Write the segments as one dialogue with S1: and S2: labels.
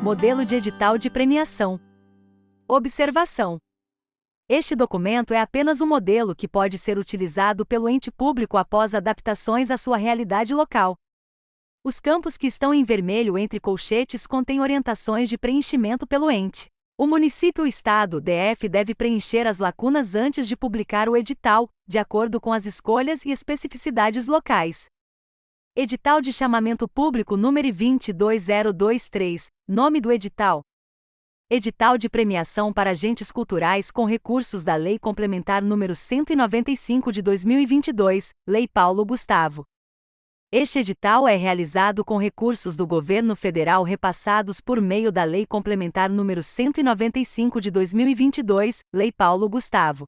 S1: Modelo de edital de premiação. Observação: este documento é apenas um modelo que pode ser utilizado pelo ente público após adaptações à sua realidade local. Os campos que estão em vermelho entre colchetes contêm orientações de preenchimento pelo ente. O município ou estado, DF, deve preencher as lacunas antes de publicar o edital, de acordo com as escolhas e especificidades locais. Edital de chamamento público número 22023, nome do edital: Edital de premiação para agentes culturais com recursos da Lei Complementar nº 195 de 2022, Lei Paulo Gustavo. Este edital é realizado com recursos do Governo Federal repassados por meio da Lei Complementar nº 195 de 2022, Lei Paulo Gustavo.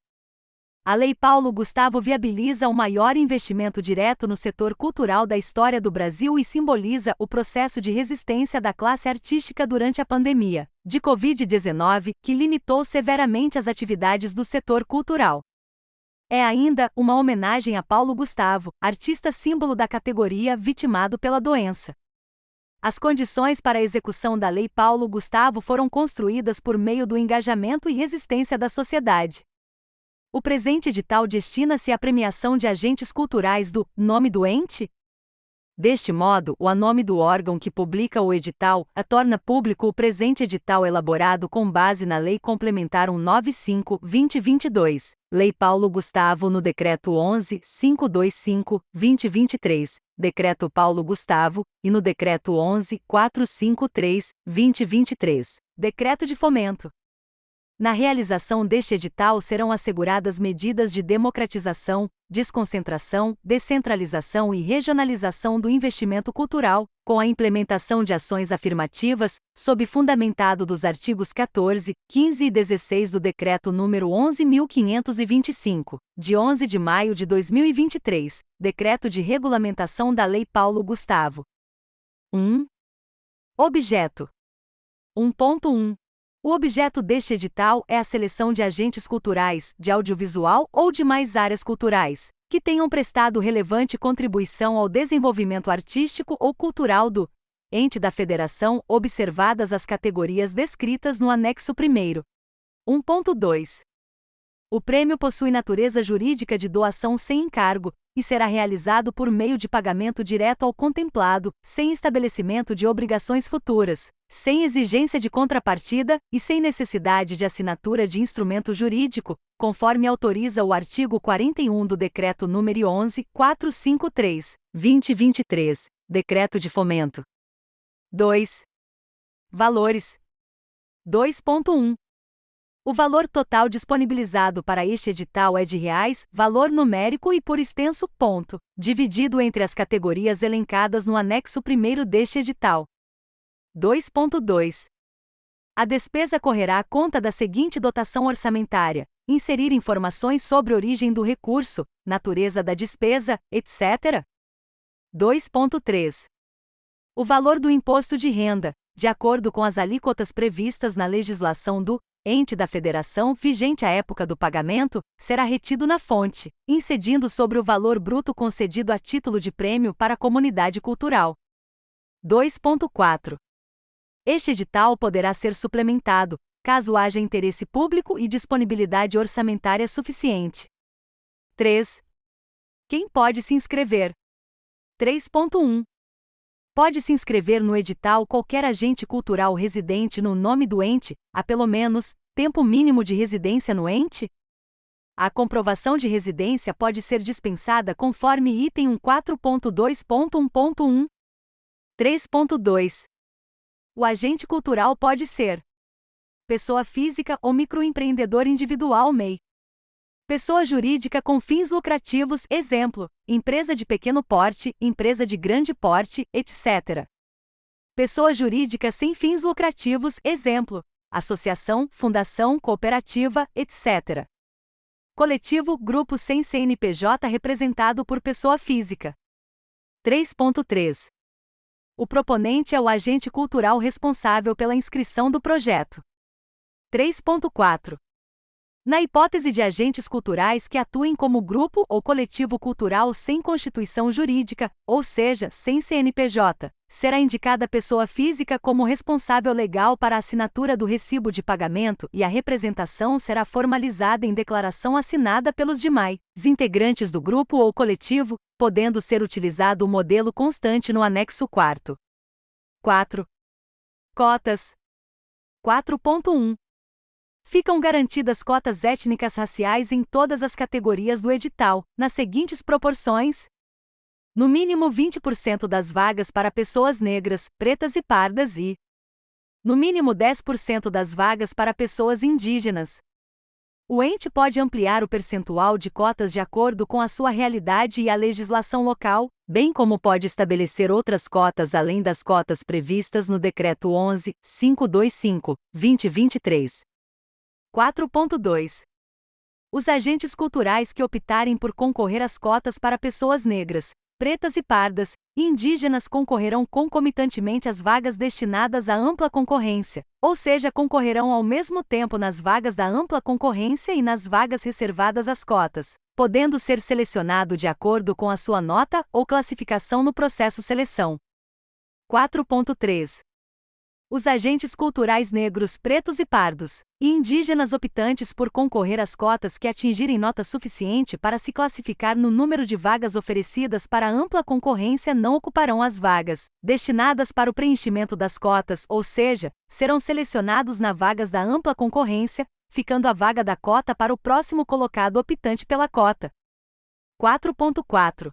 S1: A Lei Paulo Gustavo viabiliza o maior investimento direto no setor cultural da história do Brasil e simboliza o processo de resistência da classe artística durante a pandemia de Covid-19, que limitou severamente as atividades do setor cultural. É ainda uma homenagem a Paulo Gustavo, artista símbolo da categoria vitimado pela doença. As condições para a execução da Lei Paulo Gustavo foram construídas por meio do engajamento e resistência da sociedade. O presente edital destina-se à premiação de agentes culturais do nome do ente. Deste modo, o nome do órgão que publica o edital torna público o presente edital elaborado com base na Lei Complementar 195/2022, Lei Paulo Gustavo no Decreto 11.525/2023, Decreto Paulo Gustavo, e no Decreto 11.453/2023, Decreto de Fomento. Na realização deste edital serão asseguradas medidas de democratização, desconcentração, descentralização e regionalização do investimento cultural, com a implementação de ações afirmativas, sob fundamentado dos artigos 14, 15 e 16 do Decreto nº 11.525, de 11 de maio de 2023, Decreto de Regulamentação da Lei Paulo Gustavo. 1. Objeto. 1.1. O objeto deste edital é a seleção de agentes culturais, de audiovisual ou de mais áreas culturais, que tenham prestado relevante contribuição ao desenvolvimento artístico ou cultural do ente da federação, observadas as categorias descritas no anexo 1º. 1.2. O prêmio possui natureza jurídica de doação sem encargo, e será realizado por meio de pagamento direto ao contemplado, sem estabelecimento de obrigações futuras, sem exigência de contrapartida e sem necessidade de assinatura de instrumento jurídico, conforme autoriza o artigo 41 do Decreto nº 11.453/2023, Decreto de Fomento. 2. Valores. 2.1. O valor total disponibilizado para este edital é de reais, valor numérico e por extenso, ponto, dividido entre as categorias elencadas no anexo 1º deste edital. 2.2. A despesa correrá à conta da seguinte dotação orçamentária: inserir informações sobre origem do recurso, natureza da despesa, etc. 2.3. O valor do imposto de renda, de acordo com as alíquotas previstas na legislação do ente da federação vigente à época do pagamento, será retido na fonte, incidindo sobre o valor bruto concedido a título de prêmio para a comunidade cultural. 2.4. Este edital poderá ser suplementado, caso haja interesse público e disponibilidade orçamentária suficiente. 3. Quem pode se inscrever? 3.1. Pode se inscrever no edital qualquer agente cultural residente no nome do ente, há pelo menos, tempo mínimo de residência no ente? A comprovação de residência pode ser dispensada conforme item 14.2.1.1. 3.2. O agente cultural pode ser pessoa física ou microempreendedor individual MEI. Pessoa jurídica com fins lucrativos, exemplo, empresa de pequeno porte, empresa de grande porte, etc. Pessoa jurídica sem fins lucrativos, exemplo, associação, fundação, cooperativa, etc. Coletivo, grupo sem CNPJ representado por pessoa física. 3.3. O proponente é o agente cultural responsável pela inscrição do projeto. 3.4. Na hipótese de agentes culturais que atuem como grupo ou coletivo cultural sem constituição jurídica, ou seja, sem CNPJ, será indicada a pessoa física como responsável legal para a assinatura do recibo de pagamento e a representação será formalizada em declaração assinada pelos demais integrantes do grupo ou coletivo, podendo ser utilizado o modelo constante no anexo 4. 4. Cotas. 4.1. Ficam garantidas cotas étnicas raciais em todas as categorias do edital, nas seguintes proporções: no mínimo 20% das vagas para pessoas negras, pretas e pardas e no mínimo 10% das vagas para pessoas indígenas. O ente pode ampliar o percentual de cotas de acordo com a sua realidade e a legislação local, bem como pode estabelecer outras cotas além das cotas previstas no Decreto 11.525/2023. 4.2. Os agentes culturais que optarem por concorrer às cotas para pessoas negras, pretas e pardas, e indígenas concorrerão concomitantemente às vagas destinadas à ampla concorrência, ou seja, concorrerão ao mesmo tempo nas vagas da ampla concorrência e nas vagas reservadas às cotas, podendo ser selecionado de acordo com a sua nota ou classificação no processo seleção. 4.3. Os agentes culturais negros, pretos e pardos, e indígenas optantes por concorrer às cotas que atingirem nota suficiente para se classificar no número de vagas oferecidas para ampla concorrência não ocuparão as vagas destinadas para o preenchimento das cotas, ou seja, serão selecionados nas vagas da ampla concorrência, ficando a vaga da cota para o próximo colocado optante pela cota. 4.4.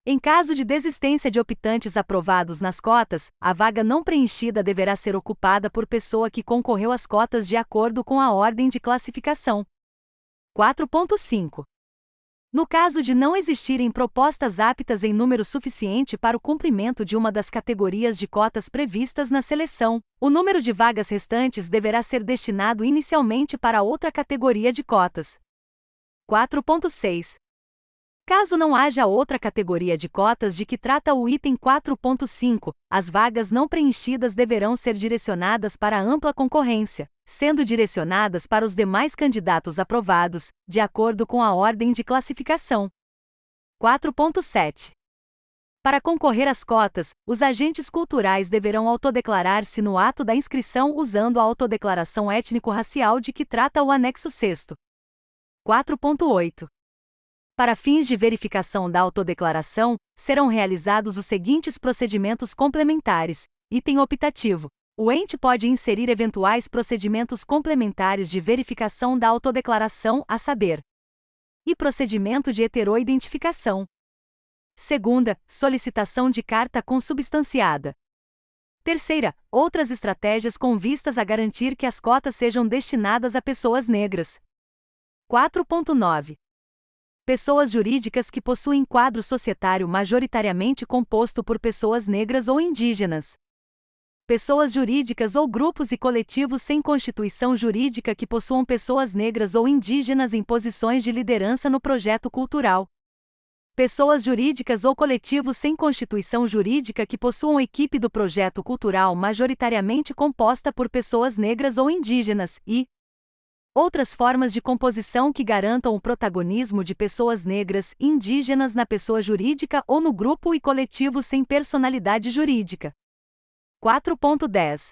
S1: Em caso de desistência de optantes aprovados nas cotas, a vaga não preenchida deverá ser ocupada por pessoa que concorreu às cotas de acordo com a ordem de classificação. 4.5. No caso de não existirem propostas aptas em número suficiente para o cumprimento de uma das categorias de cotas previstas na seleção, o número de vagas restantes deverá ser destinado inicialmente para outra categoria de cotas. 4.6. Caso não haja outra categoria de cotas de que trata o item 4.5, as vagas não preenchidas deverão ser direcionadas para a ampla concorrência, sendo direcionadas para os demais candidatos aprovados, de acordo com a ordem de classificação. 4.7. Para concorrer às cotas, os agentes culturais deverão autodeclarar-se no ato da inscrição usando a autodeclaração étnico-racial de que trata o anexo 6º. 4.8. Para fins de verificação da autodeclaração, serão realizados os seguintes procedimentos complementares. Item optativo. O ente pode inserir eventuais procedimentos complementares de verificação da autodeclaração, a saber: e procedimento de heteroidentificação. Segunda, solicitação de carta consubstanciada. Terceira, outras estratégias com vistas a garantir que as cotas sejam destinadas a pessoas negras. 4.9. Pessoas jurídicas que possuem quadro societário majoritariamente composto por pessoas negras ou indígenas. Pessoas jurídicas ou grupos e coletivos sem constituição jurídica que possuam pessoas negras ou indígenas em posições de liderança no projeto cultural. Pessoas jurídicas ou coletivos sem constituição jurídica que possuam equipe do projeto cultural majoritariamente composta por pessoas negras ou indígenas e outras formas de composição que garantam o protagonismo de pessoas negras e indígenas na pessoa jurídica ou no grupo e coletivo sem personalidade jurídica. 4.10.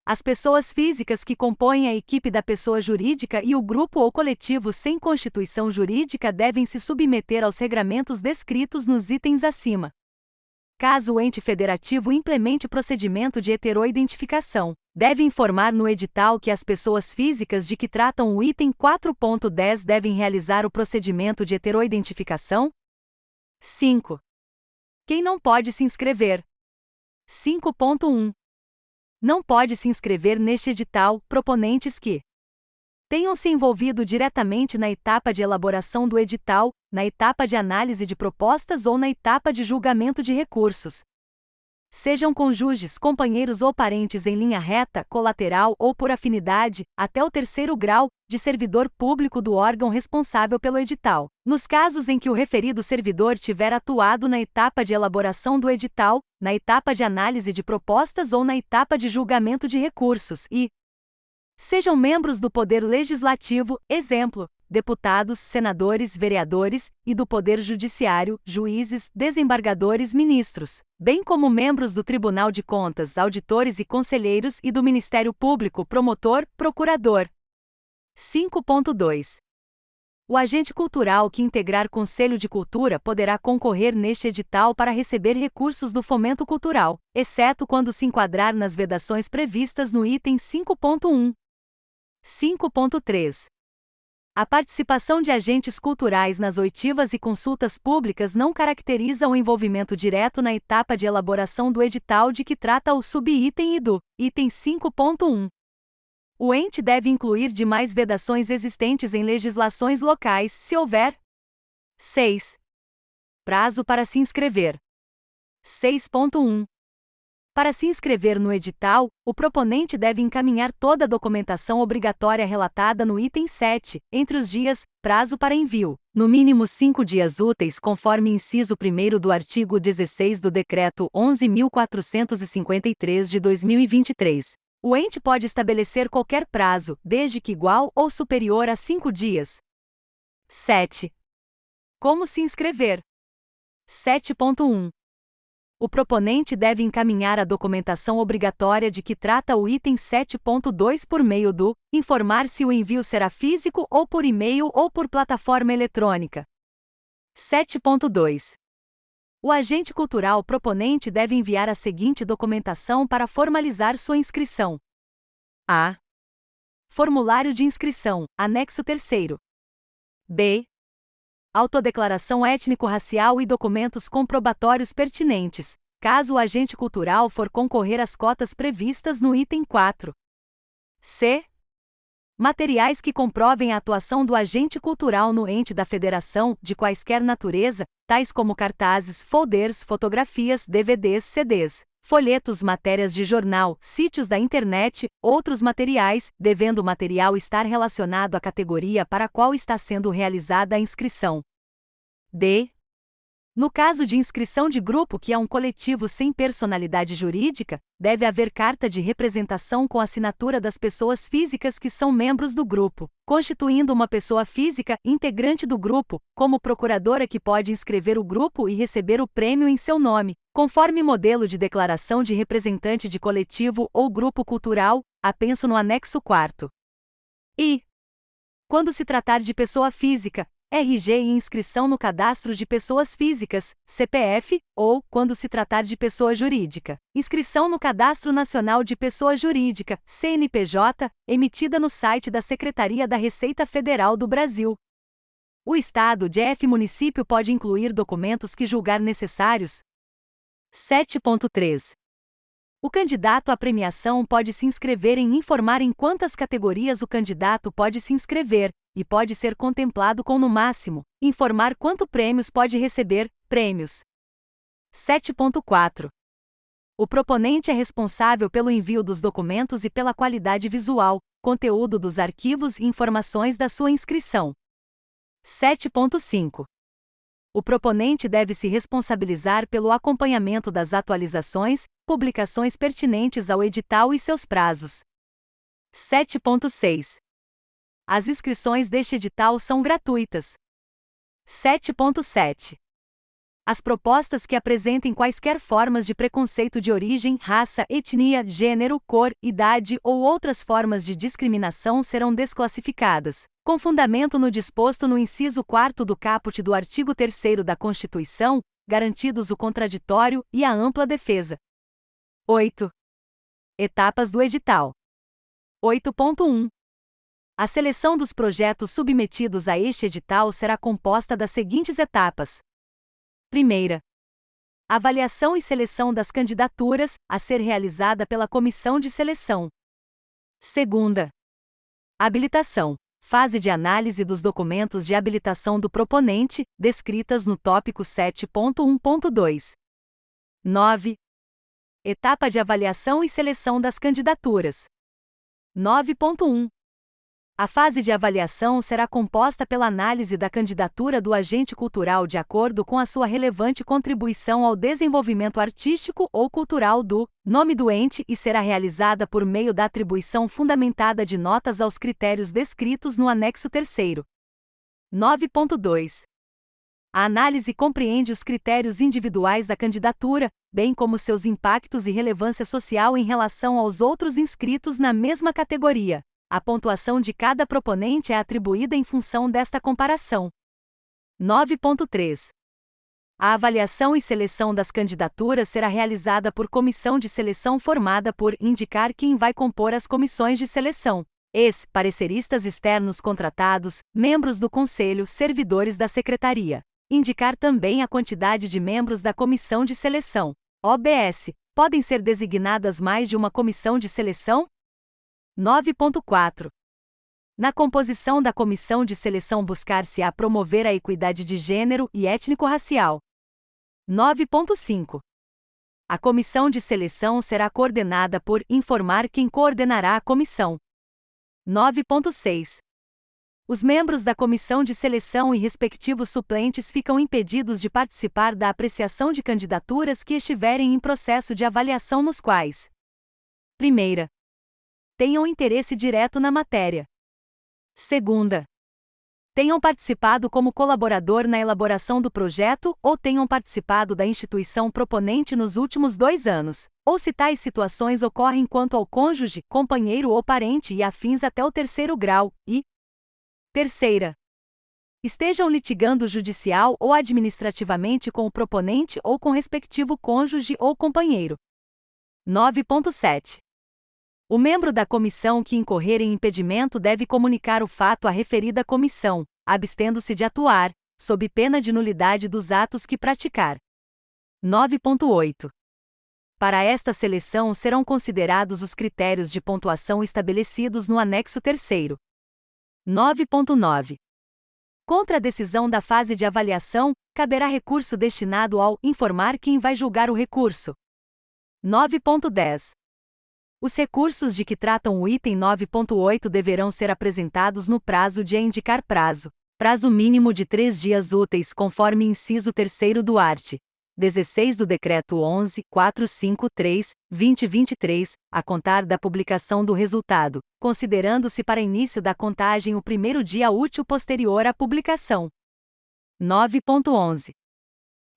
S1: As pessoas físicas que compõem a equipe da pessoa jurídica e o grupo ou coletivo sem constituição jurídica devem se submeter aos regramentos descritos nos itens acima. Caso o ente federativo implemente procedimento de heteroidentificação, deve informar no edital que as pessoas físicas de que tratam o item 4.10 devem realizar o procedimento de heteroidentificação. 5. Quem não pode se inscrever? 5.1. Não pode se inscrever neste edital proponentes que tenham se envolvido diretamente na etapa de elaboração do edital, na etapa de análise de propostas ou na etapa de julgamento de recursos. Sejam cônjuges, companheiros ou parentes em linha reta, colateral ou por afinidade, até o 3º grau, de servidor público do órgão responsável pelo edital. Nos casos em que o referido servidor tiver atuado na etapa de elaboração do edital, na etapa de análise de propostas ou na etapa de julgamento de recursos e Sejam membros do Poder Legislativo, exemplo, deputados, senadores, vereadores, e do Poder Judiciário, juízes, desembargadores, ministros, bem como membros do Tribunal de Contas, auditores e conselheiros e do Ministério Público, promotor, procurador. 5.2. O agente cultural que integrar Conselho de Cultura poderá concorrer neste edital para receber recursos do fomento cultural, exceto quando se enquadrar nas vedações previstas no item 5.1. 5.3. A participação de agentes culturais nas oitivas e consultas públicas não caracteriza o envolvimento direto na etapa de elaboração do edital de que trata o subitem e do item 5.1. O ente deve incluir demais vedações existentes em legislações locais, se houver. 6. Prazo para se inscrever. 6.1. Para se inscrever no edital, o proponente deve encaminhar toda a documentação obrigatória relatada no item 7, entre os dias, prazo para envio, no mínimo 5 dias úteis conforme inciso 1º do artigo 16 do Decreto 11.453 de 2023. O ente pode estabelecer qualquer prazo, desde que igual ou superior a 5 dias. 7. Como se inscrever? 7.1. O proponente deve encaminhar a documentação obrigatória de que trata o item 7.2 por meio do informar se o envio será físico ou por e-mail ou por plataforma eletrônica. 7.2. O agente cultural proponente deve enviar a seguinte documentação para formalizar sua inscrição: a. Formulário de inscrição, anexo 3º. b. Autodeclaração étnico-racial e documentos comprobatórios pertinentes, caso o agente cultural for concorrer às cotas previstas no item 4. c. Materiais que comprovem a atuação do agente cultural no ente da federação, de quaisquer natureza, tais como cartazes, folders, fotografias, DVDs, CDs, folhetos, matérias de jornal, sítios da internet, outros materiais, devendo o material estar relacionado à categoria para a qual está sendo realizada a inscrição. d. No caso de inscrição de grupo que é um coletivo sem personalidade jurídica, deve haver carta de representação com assinatura das pessoas físicas que são membros do grupo, constituindo uma pessoa física integrante do grupo, como procuradora que pode inscrever o grupo e receber o prêmio em seu nome, conforme modelo de declaração de representante de coletivo ou grupo cultural, apenso no anexo 4º. E, quando se tratar de pessoa física, RG e inscrição no Cadastro de Pessoas Físicas, CPF, ou, quando se tratar de pessoa jurídica, inscrição no Cadastro Nacional de Pessoa Jurídica, CNPJ, emitida no site da Secretaria da Receita Federal do Brasil. O Estado de município pode incluir documentos que julgar necessários. 7.3. O candidato à premiação pode se inscrever em informar em quantas categorias o candidato pode se inscrever, e pode ser contemplado com, no máximo, informar quanto prêmios pode receber, prêmios. 7.4. O proponente é responsável pelo envio dos documentos e pela qualidade visual, conteúdo dos arquivos e informações da sua inscrição. 7.5. O proponente deve se responsabilizar pelo acompanhamento das atualizações, publicações pertinentes ao edital e seus prazos. 7.6. As inscrições deste edital são gratuitas. 7.7. As propostas que apresentem quaisquer formas de preconceito de origem, raça, etnia, gênero, cor, idade ou outras formas de discriminação serão desclassificadas, com fundamento no disposto no inciso 4º do caput do artigo 3º da Constituição, garantidos o contraditório e a ampla defesa. 8. Etapas do edital. 8.1. A seleção dos projetos submetidos a este edital será composta das seguintes etapas. Primeira. Avaliação e seleção das candidaturas, a ser realizada pela comissão de seleção. Segunda. Habilitação. Fase de análise dos documentos de habilitação do proponente, descritas no tópico 7.1.2. 9. Etapa de avaliação e seleção das candidaturas. 9.1. A fase de avaliação será composta pela análise da candidatura do agente cultural de acordo com a sua relevante contribuição ao desenvolvimento artístico ou cultural do nome do ente e será realizada por meio da atribuição fundamentada de notas aos critérios descritos no anexo 3º. 9.2. A análise compreende os critérios individuais da candidatura, bem como seus impactos e relevância social em relação aos outros inscritos na mesma categoria. A pontuação de cada proponente é atribuída em função desta comparação. 9.3. A avaliação e seleção das candidaturas será realizada por comissão de seleção formada por indicar quem vai compor as comissões de seleção. Pareceristas externos contratados, membros do conselho, servidores da secretaria. Indicar também a quantidade de membros da comissão de seleção. OBS. Podem ser designadas mais de uma comissão de seleção? 9.4. Na composição da comissão de seleção buscar-se-á promover a equidade de gênero e étnico-racial. 9.5. A comissão de seleção será coordenada por informar quem coordenará a comissão. 9.6. Os membros da comissão de seleção e respectivos suplentes ficam impedidos de participar da apreciação de candidaturas que estiverem em processo de avaliação nos quais: primeira, tenham interesse direto na matéria. Segunda, tenham participado como colaborador na elaboração do projeto ou tenham participado da instituição proponente nos últimos 2 anos, ou se tais situações ocorrem quanto ao cônjuge, companheiro ou parente e afins até o 3º grau, e terceira, estejam litigando judicial ou administrativamente com o proponente ou com respectivo cônjuge ou companheiro. 9.7. O membro da comissão que incorrer em impedimento deve comunicar o fato à referida comissão, abstendo-se de atuar, sob pena de nulidade dos atos que praticar. 9.8. Para esta seleção serão considerados os critérios de pontuação estabelecidos no anexo 3º. 9.9. Contra a decisão da fase de avaliação, caberá recurso destinado ao informar quem vai julgar o recurso. 9.10. Os recursos de que tratam o item 9.8 deverão ser apresentados no prazo de indicar prazo mínimo de 3 dias úteis conforme inciso 3º do art. 16 do Decreto 11.453/2023, a contar da publicação do resultado, considerando-se para início da contagem o primeiro dia útil posterior à publicação. 9.11.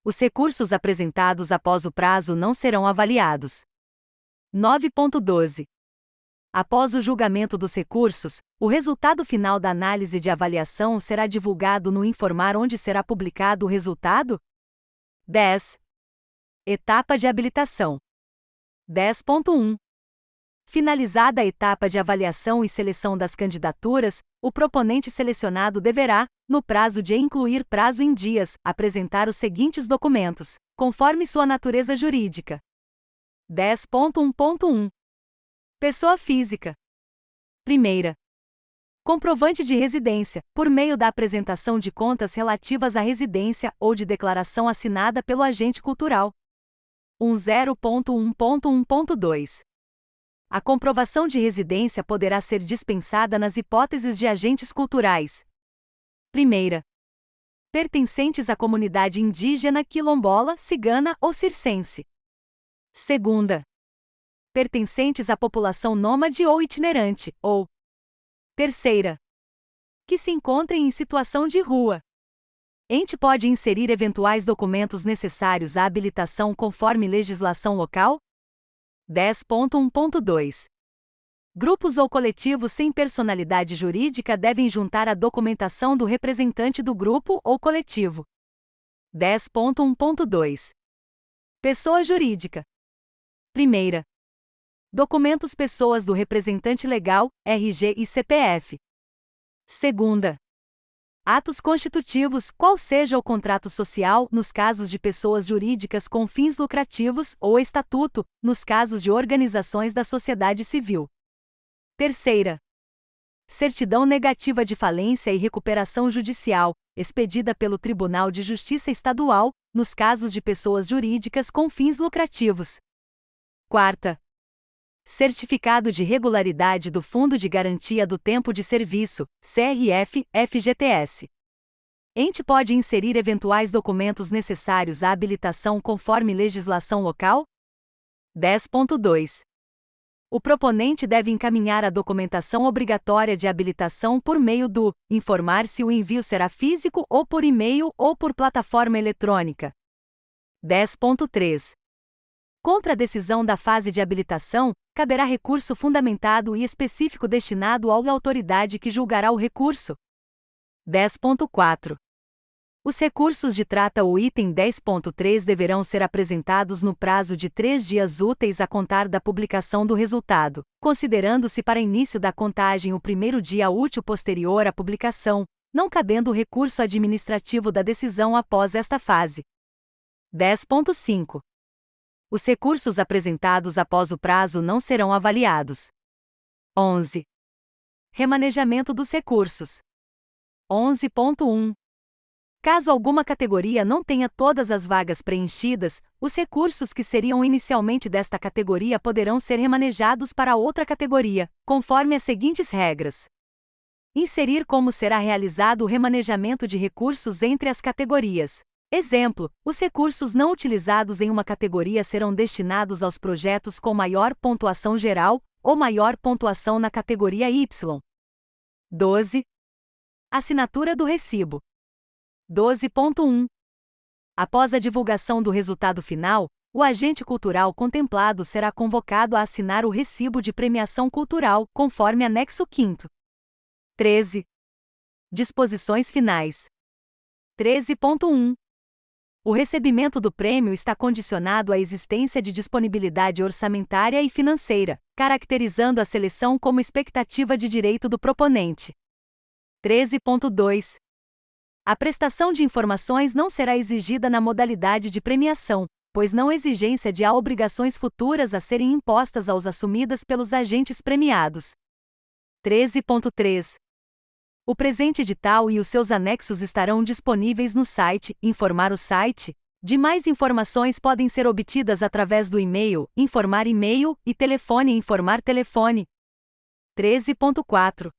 S1: Os recursos apresentados após o prazo não serão avaliados. 9.12. Após o julgamento dos recursos, o resultado final da análise de avaliação será divulgado no informar onde será publicado o resultado. 10. Etapa de habilitação. 10.1. Finalizada a etapa de avaliação e seleção das candidaturas, o proponente selecionado deverá, no prazo de incluir prazo em dias, apresentar os seguintes documentos, conforme sua natureza jurídica. 10.1.1. Pessoa física. Primeira. Comprovante de residência, por meio da apresentação de contas relativas à residência ou de declaração assinada pelo agente cultural. 10.1.1.2. A comprovação de residência poderá ser dispensada nas hipóteses de agentes culturais. Primeira. Pertencentes à comunidade indígena, quilombola, cigana ou circense. Segunda. Pertencentes à população nômade ou itinerante, ou terceira. Que se encontrem em situação de rua. Ente pode inserir eventuais documentos necessários à habilitação conforme legislação local? 10.1.2. Grupos ou coletivos sem personalidade jurídica devem juntar a documentação do representante do grupo ou coletivo. 10.1.2. Pessoa jurídica. Primeira. Documentos pessoas do representante legal, RG e CPF. Segunda. Atos constitutivos, qual seja o contrato social, nos casos de pessoas jurídicas com fins lucrativos, ou estatuto, nos casos de organizações da sociedade civil. Terceira. Certidão negativa de falência e recuperação judicial, expedida pelo Tribunal de Justiça Estadual, nos casos de pessoas jurídicas com fins lucrativos. Quarta. Certificado de Regularidade do Fundo de Garantia do Tempo de Serviço, CRF-FGTS. Ente pode inserir eventuais documentos necessários à habilitação conforme legislação local? 10.2. O proponente deve encaminhar a documentação obrigatória de habilitação por meio do informar se o envio será físico ou por e-mail ou por plataforma eletrônica. 10.3. Contra a decisão da fase de habilitação, caberá recurso fundamentado e específico destinado à autoridade que julgará o recurso. 10.4. Os recursos de trata o item 10.3 deverão ser apresentados no prazo de 3 dias úteis a contar da publicação do resultado, considerando-se para início da contagem o primeiro dia útil posterior à publicação, não cabendo o recurso administrativo da decisão após esta fase. 10.5. Os recursos apresentados após o prazo não serão avaliados. 11. Remanejamento dos recursos. 11.1. Caso alguma categoria não tenha todas as vagas preenchidas, os recursos que seriam inicialmente desta categoria poderão ser remanejados para outra categoria, conforme as seguintes regras. Inserir como será realizado o remanejamento de recursos entre as categorias. Exemplo: os recursos não utilizados em uma categoria serão destinados aos projetos com maior pontuação geral ou maior pontuação na categoria Y. 12. Assinatura do recibo. 12.1. Após a divulgação do resultado final, o agente cultural contemplado será convocado a assinar o recibo de premiação cultural, conforme anexo 5º. 13. Disposições finais. 13.1. O recebimento do prêmio está condicionado à existência de disponibilidade orçamentária e financeira, caracterizando a seleção como expectativa de direito do proponente. 13.2. A prestação de informações não será exigida na modalidade de premiação, pois não há exigência de obrigações futuras a serem impostas aos assumidas pelos agentes premiados. 13.3. O presente edital e os seus anexos estarão disponíveis no site Informar o site. Demais informações podem ser obtidas através do e-mail Informar e-mail e telefone Informar telefone. 13.4.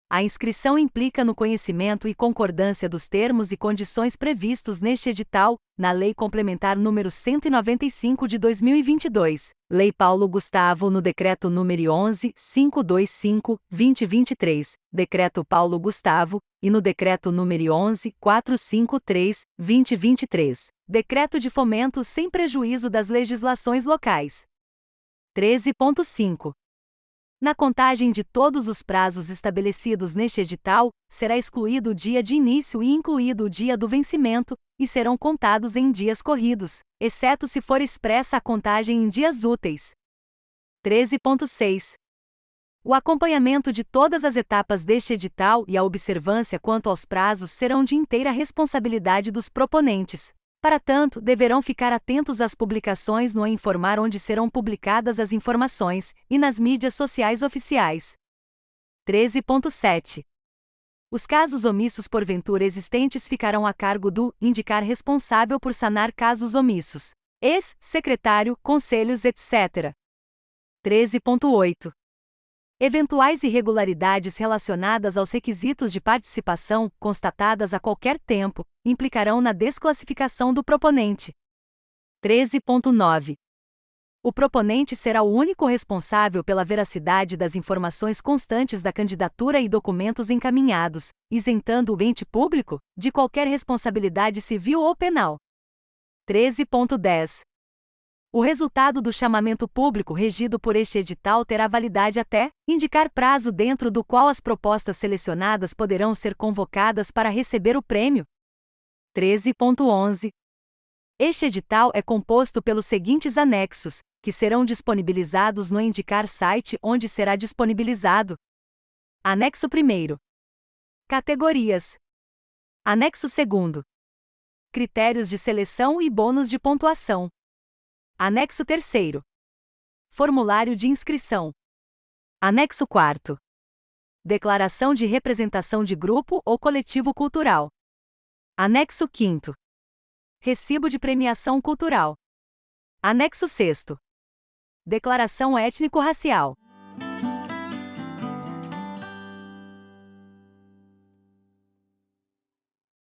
S1: A inscrição implica no conhecimento e concordância dos termos e condições previstos neste edital, na Lei Complementar nº 195 de 2022, Lei Paulo Gustavo no Decreto nº 11.525/2023, Decreto Paulo Gustavo, e no Decreto nº 11.453/2023, Decreto de Fomento sem prejuízo das legislações locais. 13.5. Na contagem de todos os prazos estabelecidos neste edital, será excluído o dia de início e incluído o dia do vencimento, e serão contados em dias corridos, exceto se for expressa a contagem em dias úteis. 13.6. O acompanhamento de todas as etapas deste edital e a observância quanto aos prazos serão de inteira responsabilidade dos proponentes. Para tanto, deverão ficar atentos às publicações no Informar onde serão publicadas as informações, e nas mídias sociais oficiais. 13.7. Os casos omissos porventura existentes ficarão a cargo do indicar responsável por sanar casos omissos. Ex-secretário, conselhos, etc. 13.8. Eventuais irregularidades relacionadas aos requisitos de participação, constatadas a qualquer tempo, implicarão na desclassificação do proponente. 13.9. O proponente será o único responsável pela veracidade das informações constantes da candidatura e documentos encaminhados, isentando o ente público de qualquer responsabilidade civil ou penal. 13.10. O resultado do chamamento público regido por este edital terá validade até indicar prazo dentro do qual as propostas selecionadas poderão ser convocadas para receber o prêmio. 13.11. Este edital é composto pelos seguintes anexos, que serão disponibilizados no indicar site onde será disponibilizado. Anexo 1º. Categorias. Anexo 2º. Critérios de seleção e bônus de pontuação. Anexo 3º. Formulário de inscrição. Anexo 4º. Declaração de representação de grupo ou coletivo cultural. Anexo 5º. Recibo de premiação cultural. Anexo 6º. Declaração étnico-racial.